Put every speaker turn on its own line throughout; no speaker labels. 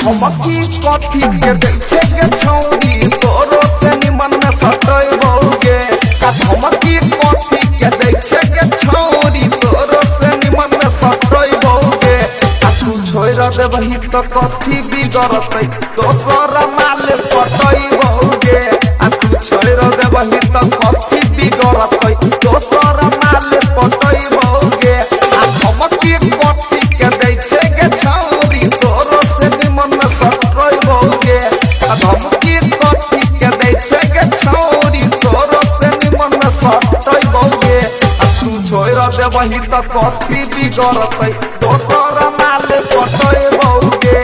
हमकी कथी के दै छे के छौरी तोरो से निमन में सटैबौगे हमकी कथी के दै छे के छौरी तोरो से निमन में सटैबौगे तू छोड़ देबही तो कथी बिगड़तै दोसर माल पटैबौगे तू छोड़ देबही तो कथी बिगड़तै दोसर माल पटैबौगे हमकी कथी के दै छे के छौरी तोरो से निमन में सटैबौगे हमकी कथी के दै छे के छौरी तोरो से निमन में सटैबौगे तू छोड़ देबही तो कथी बिगड़तै दोसर माल पटैबौगे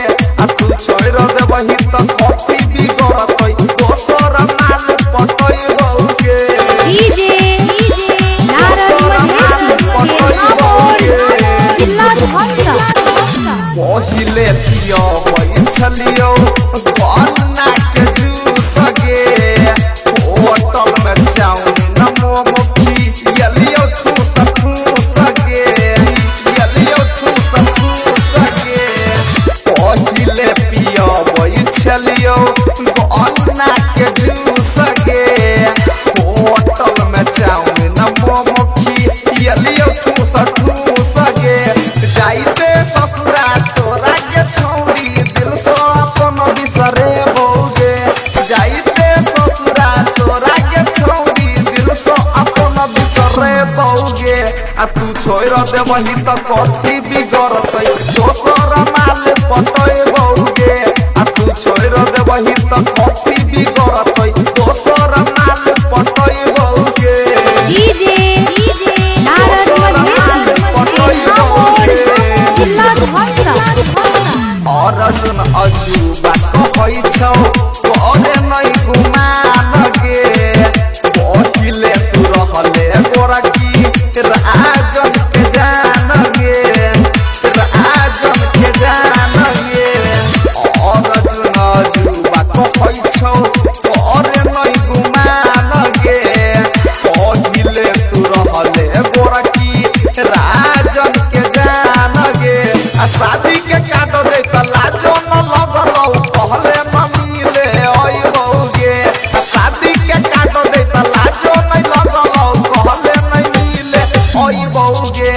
तू छोड़ देबही तो कथी बिगड़तै दोसर माल पटैबौगे
डीजे नारायण महेश जिला धनसा
पहिले पियबै छलियौ गन्ना के जूस गे होटल में चाउमीन मोमो पियलियौ ठूस ठूस गे पियलियौ ठूस ठूस गे पहिले पियबै छलियौ गन्ना के जूस गे होटल में चाउमीन मोमो पियलियौ ठूस ठूस गे जाइते ससुरा तोरा के छौरी दिल से अपन बिसरेबौगे जाइते ससुरा तोरा के छौरी दिल से अपन बिसरेबौगे तू छोड़ देबही तो कथी बिगड़तै दोसर माल पटैबौगे तू छोड़ देबही तो कथी बिगड़तै दोसर माल पटैबौगे
डीजे नारायण महेश जिला धनसा
अर्जुन अजूबा कहै छौ करे नै गुमान गे पहिले तू रहले गोरकी राजन के जान गे राजन के जान गे अर्जुन अजूबा कहै छौ करे नै गुमान गे पहिले तू रहले गोरकी राजन के जान गे शादी के काट दे त लाजो न लगलौ कहले न मिले अइबौगे शादी के काट दे त लाजो न लगलौ कहले न मिले अइबौगे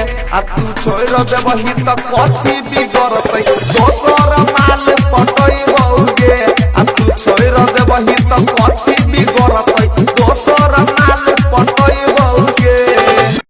तू छोड़ देबही त कथी बिगड़तै दोसर माल पटैबौगे तू छोड़ देबही त कथी बिगड़तै दोसर